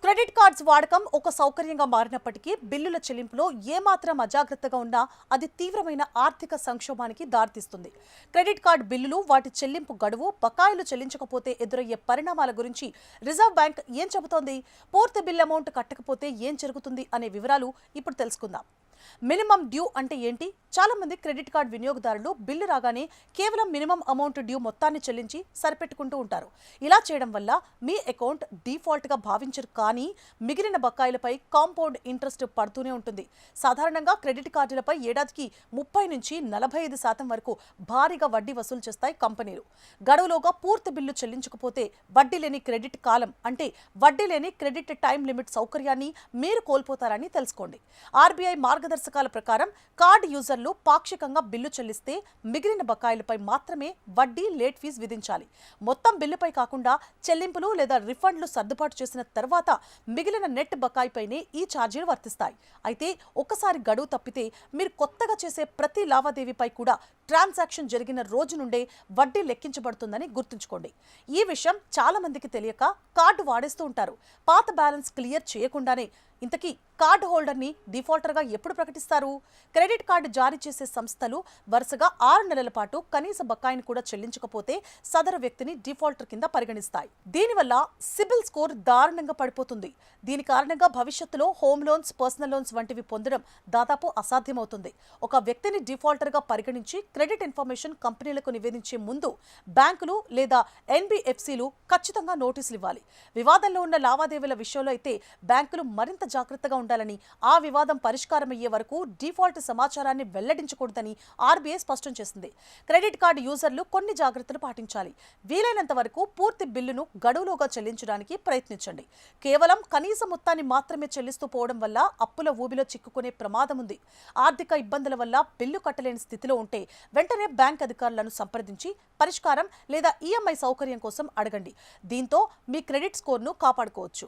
Credit cards వాడకం ఒక సౌకర్యంగా మారినప్పటికీ బిల్లుల చెల్లింపులో ఏమాత్రం అజాగ్రత్తగా ఉన్నా అది తీవ్రమైన ఆర్థిక సంక్షోభానికి దారితీస్తుంది. క్రెడిట్ కార్డ్ బిల్లులు, వాటి చెల్లింపు గడువు, బకాయిలు చెల్లించకపోతే ఎదురయ్యే పరిణామాల గురించి రిజర్వ్ బ్యాంక్ ఏం చెబుతోంది? పూర్తి బిల్ అమౌంట్ కట్టకపోతే ఏం జరుగుతుంది అనే వివరాలు ఇప్పుడు తెలుసుకుందాం. మినిమం డ్యూ అంటే ఏంటి? చాలా మంది క్రెడిట్ కార్డ్ వినియోగదారులు బిల్లు రాగానే కేవలం మినిమం అమౌంట్ డ్యూ మొత్తాన్ని చెల్లించి సరిపెట్టుకుంటూ ఉంటారు. ఇలా చేయడం వల్ల మీ అకౌంట్ డిఫాల్ట్గా భావించరు, కానీ మిగిలిన బకాయిలపై కాంపౌండ్ ఇంట్రెస్ట్ పడుతూనే ఉంటుంది. సాధారణంగా క్రెడిట్ కార్డులపై ఏడాదికి 30 నుంచి 45% వరకు భారీగా వడ్డీ వసూలు చేస్తాయి కంపెనీలు. గడువులోగా పూర్తి బిల్లు చెల్లించకపోతే వడ్డీ లేని క్రెడిట్ కాలం, అంటే వడ్డీ లేని క్రెడిట్ టైం లిమిట్ సౌకర్యాన్ని మీరు కోల్పోతారని తెలుసుకోండి. ఆర్బీఐ మార్గదర్శకాల ప్రకారం కార్డు యూజర్లు పాక్షికంగా బిల్లు చెల్లిస్తే మిగిలిన బకాయిలపై మాత్రమే వడ్డీ, లేట్ ఫీజు విధించాలి. మొత్తం బిల్లుపై కాకుండా చెల్లింపులు లేదా రిఫండ్లు సర్దుబాటు చేసిన తర్వాత మిగిలిన నెట్ బకాయిపైనే ఈ ఛార్జీలు వర్తిస్తాయి. అయితే ఒక్కసారి గడువు తప్పితే మీరు కొత్తగా చేసే ప్రతి లావాదేవీపై కూడా ట్రాన్సాక్షన్ జరిగిన రోజు నుండే వడ్డీ లెక్కించబడుతుందని గుర్తుంచుకోండి. ఈ విషయం చాలా మందికి తెలియక కార్డు వాడేస్తూ ఉంటారు. పాత బ్యాలెన్స్ క్లియర్ చేయకుండానే. ఇంతకీ కార్డు హోల్డర్ని డిఫాల్టర్గా ఎప్పుడు ప్రకటిస్తారు? క్రెడిట్ కార్డు జారీ చేసే సంస్థలు వరుసగా 6 నెలల పాటు కనీస బకాయిని కూడా చెల్లించకపోతే సదరు వ్యక్తిని డిఫాల్టర్ కింద పరిగణిస్తాయి. దీనివల్ల సిబిల్ స్కోర్ దారుణంగా పడిపోతుంది. దీని కారణంగా భవిష్యత్తులో హోమ్ లోన్స్, పర్సనల్ లోన్స్ వంటివి పొందడం దాదాపు అసాధ్యమవుతుంది. ఒక వ్యక్తిని డిఫాల్టర్గా పరిగణించి క్రెడిట్ ఇన్ఫర్మేషన్ కంపెనీలకు నివేదించే ముందు బ్యాంకులు లేదా ఎన్బిఎఫ్సిలు ఖచ్చితంగా నోటీసులు ఇవ్వాలి. వివాదంలో ఉన్న లావాదేవీల విషయంలో అయితే బ్యాంకులు మరింత జాగ్రత్తగా ఉండాలని, ఆ వివాదం పరిష్కారమయ్యే వరకు డిఫాల్ట్ సమాచారాన్ని వెల్లడించకూడదని ఆర్బీఐ స్పష్టం చేసింది. క్రెడిట్ కార్డు యూజర్లు కొన్ని జాగ్రత్తలు పాటించాలి. వీలైనంత వరకు పూర్తి బిల్లును గడువులోగా చెల్లించడానికి ప్రయత్నించండి. కేవలం కనీస మొత్తాన్ని మాత్రమే చెల్లిస్తూ పోవడం వల్ల అప్పుల ఊబిలో చిక్కుకునే ప్రమాదం ఉంది. ఆర్థిక ఇబ్బందుల వల్ల బిల్లు కట్టలేని స్థితిలో ఉంటే వెంటనే బ్యాంక్ అధికారులను సంప్రదించి పరిష్కారం లేదా ఈఎంఐ సౌకర్యం కోసం అడగండి. దీంతో మీ క్రెడిట్ స్కోర్ను కాపాడుకోవచ్చు.